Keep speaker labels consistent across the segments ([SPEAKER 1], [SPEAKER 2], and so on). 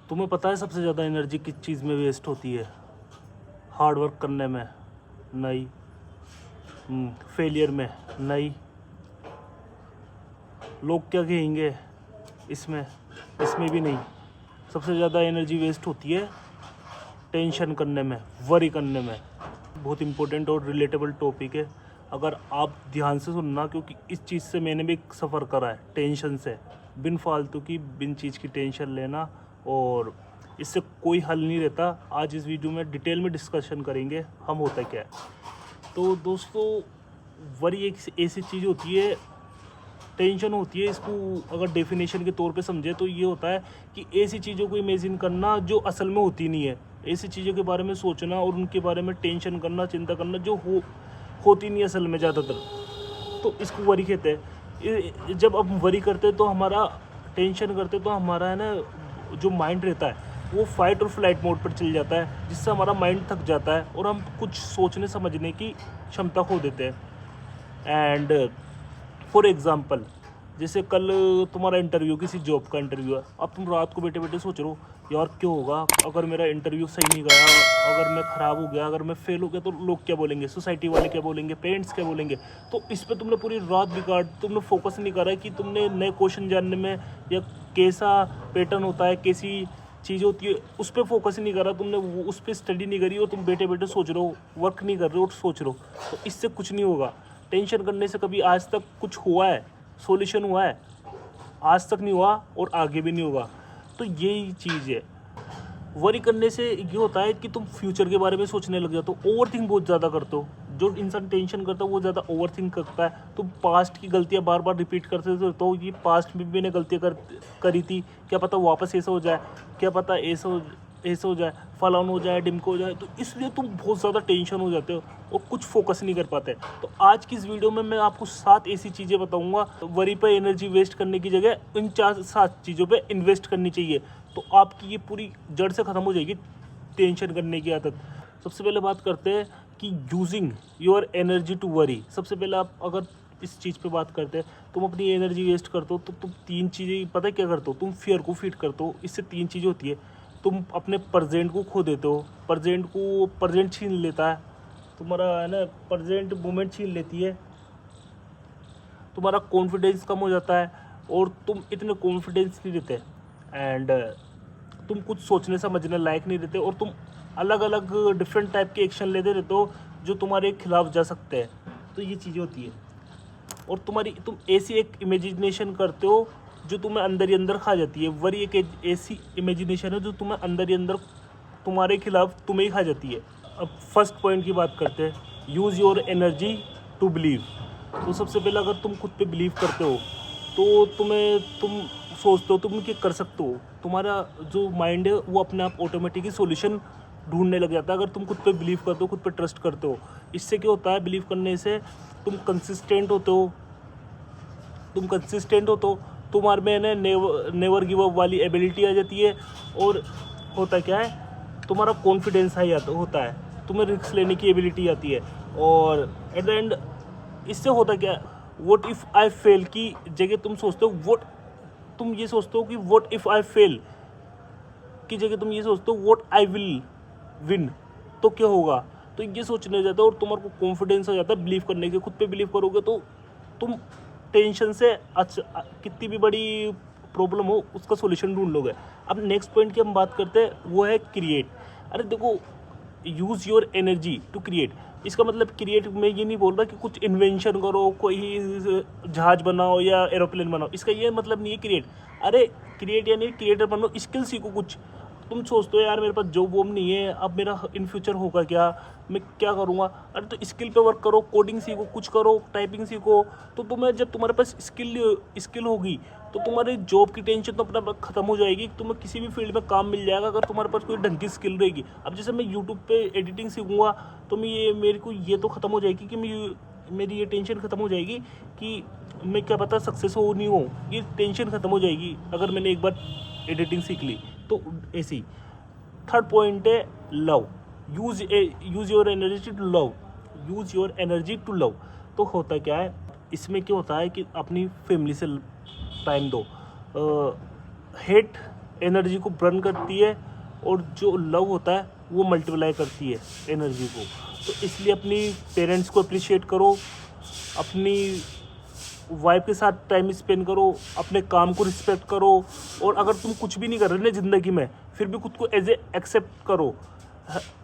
[SPEAKER 1] तुम्हें पता है सबसे ज़्यादा एनर्जी किस चीज़ में वेस्ट होती है? हार्ड वर्क करने में? नहीं। फेलियर में? नहीं। लोग क्या कहेंगे इसमें? इसमें भी नहीं। सबसे ज़्यादा एनर्जी वेस्ट होती है टेंशन करने में, वरी करने में। बहुत इम्पोर्टेंट और रिलेटेबल टॉपिक है, अगर आप ध्यान से सुनना, क्योंकि इस चीज़ से मैंने भी सफ़र करा है, टेंशन से। बिन फालतू की बिन चीज़ की टेंशन लेना, और इससे कोई हल नहीं रहता। आज इस वीडियो में डिटेल में डिस्कशन करेंगे हम होता क्या है। तो दोस्तों, वरी एक ऐसी चीज़ होती है, टेंशन होती है, इसको अगर डेफिनेशन के तौर पे समझे तो ये होता है कि ऐसी चीज़ों को इमेजिन करना जो असल में होती नहीं है, ऐसी चीज़ों के बारे में सोचना और उनके बारे में टेंशन करना, चिंता करना जो होती नहीं असल में ज़्यादातर, तो इसको वरी कहते हैं। जब हम वरी करते हैं तो हमारा टेंशन करते तो हमारा है ना, जो माइंड रहता है वो फाइट और फ्लाइट मोड पर चल जाता है, जिससे हमारा माइंड थक जाता है और हम कुछ सोचने समझने की क्षमता खो देते हैं। एंड फॉर एग्ज़ाम्पल, जैसे कल तुम्हारा इंटरव्यू, किसी जॉब का इंटरव्यू है, अब तुम रात को बैठे बैठे सोच रहे हो यार क्या होगा अगर मेरा इंटरव्यू सही नहीं गया, अगर मैं ख़राब हो गया, अगर मैं फेल हो गया तो लोग क्या बोलेंगे, सोसाइटी वाले क्या बोलेंगे, पेरेंट्स क्या बोलेंगे। तो इस पर तुमने पूरी रात बिगाड़, तुमने फोकस नहीं करा है कि तुमने नए क्वेश्चन जानने में, या कैसा पैटर्न होता है, कैसी चीज़ होती है, उस पर फोकस नहीं करा तुमने, उस पर स्टडी नहीं करी, और तुम बैठे बैठे सोच रहे हो, वर्क नहीं कर रहे हो और सोच रहे हो। तो इससे कुछ नहीं होगा। टेंशन करने से कभी आज तक कुछ हुआ है, सॉल्यूशन हुआ है? आज तक नहीं हुआ और आगे भी नहीं होगा। तो यही चीज़ है, वरी करने से ये होता है कि तुम फ्यूचर के बारे में सोचने लग जाते हो, ओवर थिंक बहुत ज़्यादा करते हो। जो इंसान टेंशन करता है वो ज़्यादा ओवर थिंक करता है। तुम पास्ट की गलतियाँ बार बार रिपीट करते हो, तो ये पास्ट में भी मैंने गलतियाँ करी थी, क्या पता वापस ऐसा हो जाए, क्या पता ऐसा हो जाए, फलान हो जाए, डिमको हो जाए। तो इसलिए तुम बहुत ज़्यादा टेंशन हो जाते हो और कुछ फोकस नहीं कर पाते। तो आज की इस वीडियो में मैं आपको 7 ऐसी चीज़ें बताऊंगा, वरी पे एनर्जी वेस्ट करने की जगह इन 7 चीज़ों पे इन्वेस्ट करनी चाहिए। तो आपकी ये पूरी जड़ से ख़त्म हो जाएगी टेंशन करने की आदत। सबसे पहले बात करते हैं कि using your energy to worry. सबसे पहले आप अगर इस चीज़ पे बात करते हैं, तुम अपनी एनर्जी वेस्ट करते हो तो तुम 3 चीज़ें पता है क्या करते हो, तुम फियर को फीड करते हो। इससे 3 चीज़ें होती है, तुम अपने प्रेजेंट को खो देते हो, प्रेजेंट छीन लेता है तुम्हारा, है ना, प्रेजेंट मोमेंट छीन लेती है, तुम्हारा कॉन्फिडेंस कम हो जाता है और तुम इतने कॉन्फिडेंस नहीं रहते, एंड तुम कुछ सोचने समझने लायक नहीं रहते, और तुम अलग अलग डिफरेंट टाइप के एक्शन लेते रहते हो जो तुम्हारे खिलाफ जा सकते हैं। तो ये चीज़ें होती है, और तुम ऐसी एक इमेजिनेशन करते हो जो तुम्हें अंदर ही अंदर खा जाती है। वरी एक ऐसी इमेजिनेशन है जो तुम्हें अंदर ही अंदर तुम्हारे खिलाफ तुम्हें ही खा जाती है। अब फर्स्ट पॉइंट की बात करते हैं, use your energy to believe. तो सबसे पहले अगर तुम खुद पे बिलीव करते हो तो तुम सोचते हो तुम क्या कर सकते हो, तुम्हारा जो माइंड है वो अपने आप ऑटोमेटिकली सॉल्यूशन ढूंढने लग जाता है। अगर तुम खुद पे बिलीव करते हो, खुद पे ट्रस्ट करते हो, इससे क्या होता है, बिलीव करने से तुम कंसिस्टेंट होते हो, तुम्हारे में ना नेवर गिव अप वाली एबिलिटी आ जाती है, और होता क्या है, तुम्हारा कॉन्फिडेंस हाई होता है, तुम्हें रिस्क लेने की एबिलिटी आती है, और एट द एंड इससे होता क्या है, व्हाट इफ़ आई फेल की जगह तुम ये सोचते हो कि व्हाट इफ़ आई फेल की जगह तुम ये सोचते हो व्हाट आई विल विन, तो क्या होगा। तो ये सोचने जाता है और तुम्हारे को कॉन्फिडेंस हो जाता है बिलीव करने के। खुद पे बिलीव करोगे तो तुम टेंशन से अच्छा कितनी भी बड़ी प्रॉब्लम हो उसका सॉल्यूशन ढूंढ लोगे। अब नेक्स्ट पॉइंट की हम बात करते हैं, वो है क्रिएट। अरे देखो, use your energy to create, इसका मतलब क्रिएट में ये नहीं बोल रहा कि कुछ इन्वेंशन करो, कोई जहाज बनाओ या एरोप्लेन बनाओ, इसका ये मतलब नहीं है क्रिएट। अरे क्रिएट यानी क्रिएटर बनो, स्किल सीखो कुछ। तुम सोचते हो यार मेरे पास जॉब वॉब नहीं है, अब मेरा इन फ्यूचर होगा क्या, मैं क्या करूँगा। अरे तो स्किल पे वर्क करो, कोडिंग सीखो, कुछ करो, टाइपिंग सीखो। तो जब तुम्हारे पास स्किल होगी तो तुम्हारी जॉब की टेंशन तो अपना खत्म हो जाएगी, तुम्हें किसी भी फील्ड में काम मिल जाएगा अगर तुम्हारे पास कोई ढंग की स्किल रहेगी। अब जैसे मैं यूट्यूब पे एडिटिंग सीखूँगा तो मेरे को ये तो ख़त्म हो जाएगी कि मेरी ये टेंशन ख़त्म हो जाएगी कि मैं क्या पता सक्सेस हो नहीं हो, ये टेंशन ख़त्म हो जाएगी अगर मैंने एक बार एडिटिंग सीख ली। तो ऐसे ही थर्ड पॉइंट है love. Use your energy to love. Use your energy to love. तो होता क्या है, इसमें क्या होता है कि अपनी फैमिली से टाइम दो। हेट एनर्जी को बर्न करती है, और जो लव होता है वो मल्टीप्लाई करती है एनर्जी को। तो इसलिए अपनी पेरेंट्स को अप्रिशिएट करो, अपनी वाइफ के साथ टाइम स्पेंड करो, अपने काम को रिस्पेक्ट करो, और अगर तुम कुछ भी नहीं कर रहे ना ज़िंदगी में, फिर भी खुद को एज ए एक्सेप्ट करो।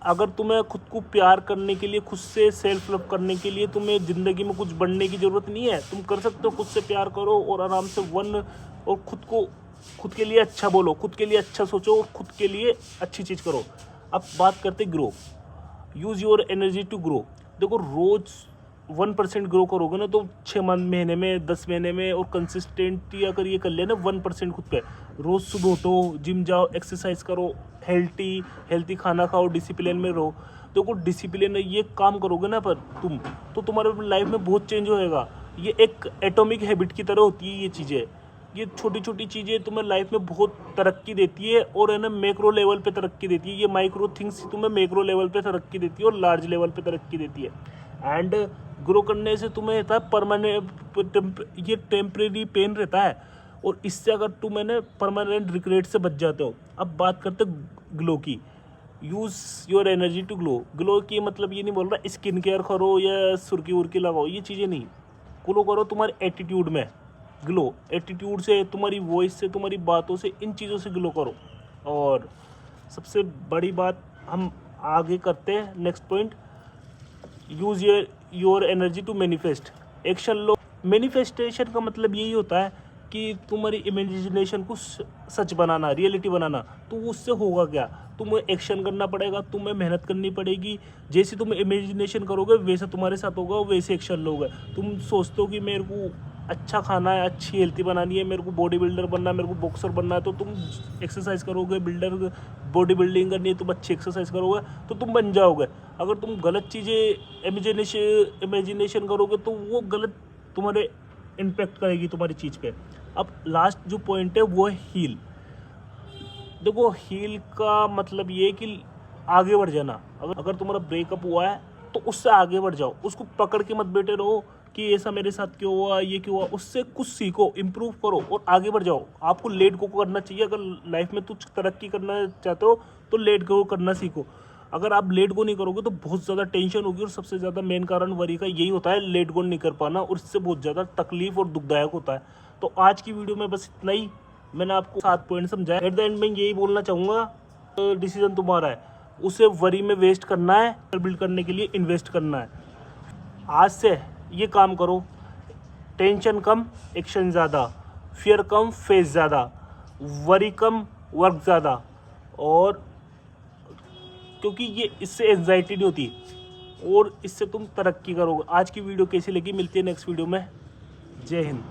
[SPEAKER 1] अगर तुम्हें खुद को प्यार करने के लिए, खुद से सेल्फ लव करने के लिए तुम्हें ज़िंदगी में कुछ बनने की ज़रूरत नहीं है। तुम कर सकते हो, खुद से प्यार करो और आराम से और खुद के लिए अच्छा बोलो, खुद के लिए अच्छा सोचो और खुद के लिए अच्छी चीज़ करो। अब बात करते grow, use your energy to grow. देखो, रोज़ 1% ग्रो करोगे ना तो 6 महीने में, 10 महीने में, और कंसिस्टेंटली अगर ये कर लिया ना 1% खुद पे, रोज़ सुबह उठो, जिम जाओ, एक्सरसाइज करो, हेल्थी खाना खाओ, डिसिप्लिन में रहो। देखो, डिसिप्लिन में ये काम करोगे ना पर तो तुम्हारे लाइफ में बहुत चेंज होएगा। ये एक एटॉमिक हैबिट की तरह होती है ये चीज़ें। ये छोटी छोटी चीज़ें तुम्हें लाइफ में बहुत तरक्की देती है, और है ना मैक्रो लेवल पे तरक्की देती है। ये माइक्रो थिंग्स तुम्हें मैक्रो लेवल पे तरक्की देती है और लार्ज लेवल पे तरक्की देती है। एंड ग्रो करने से तुम्हें रहता है परमानेंट, ये टेम्परेरी पेन रहता है, और इससे अगर तुम परमानेंट रिग्रेट से बच जाते हो। अब बात करते ग्लो की, use your energy to glow की मतलब ये नहीं बोल रहा स्किन केयर करो या सुर्खी उर्की लगाओ, ये चीज़ें नहीं। ग्लो करो तुम्हारे एटीट्यूड में, ग्लो एटीट्यूड से, तुम्हारी वॉइस से, तुम्हारी बातों से, इन चीज़ों से ग्लो करो। और सबसे बड़ी बात हम आगे करते हैं, next point, use your energy to manifest. Action लो। मैनिफेस्टेशन का मतलब यही होता है कि तुम्हारी इमेजिनेशन को सच बनाना, रियलिटी बनाना। तो उससे होगा क्या, तुम्हें एक्शन करना पड़ेगा, तुम्हें मेहनत करनी पड़ेगी। जैसे तुम इमेजिनेशन करोगे वैसा तुम्हारे साथ होगा, वैसे एक्शन लोगे। तुम सोचते हो कि मेरे को अच्छा खाना है, अच्छी हेल्थी बनानी है, मेरे को बॉडी बिल्डर बनना है, मेरे को बॉक्सर बनना है, तो तुम एक्सरसाइज करोगे, बॉडी बिल्डिंग करनी है, तुम अच्छी एक्सरसाइज करोगे तो तुम बन जाओगे। अगर तुम गलत चीज़ें इमेजिनेशन करोगे तो वो गलत तुम्हारे इम्पेक्ट करेगी तुम्हारी चीज़ पे। अब लास्ट जो पॉइंट है वो है हील। देखो, हील का मतलब ये है कि आगे बढ़ जाना। अगर तुम्हारा ब्रेकअप हुआ है तो उससे आगे बढ़ जाओ, उसको पकड़ के मत बैठे रहो कि ऐसा मेरे साथ क्यों हुआ, ये क्यों हुआ। उससे कुछ सीखो, इम्प्रूव करो और आगे बढ़ जाओ। आपको लेट गो करना चाहिए। अगर लाइफ में कुछ तरक्की करना चाहते हो तो लेट गो करना सीखो। अगर आप लेट गो नहीं करोगे तो बहुत ज़्यादा टेंशन होगी, और सबसे ज़्यादा मेन कारण वरी का यही होता है, लेट गो नहीं कर पाना, और इससे बहुत ज़्यादा तकलीफ और दुखदायक होता है। तो आज की वीडियो में बस इतना ही। मैंने आपको 7 पॉइंट समझाया। एट द एंड में यही बोलना चाहूँगा, डिसीजन तुम्हारा है, उसे वरी में वेस्ट करना है, बिल्ड करने के लिए इन्वेस्ट करना है। आज से ये काम करो, टेंशन कम, एक्शन ज़्यादा, फियर कम, फेस ज़्यादा, वरी कम, वर्क ज़्यादा। और क्योंकि ये इससे एंजाइटी नहीं होती, और इससे तुम तरक्की करोगे। आज की वीडियो कैसी लगी, मिलती है नेक्स्ट वीडियो में। जय हिंद।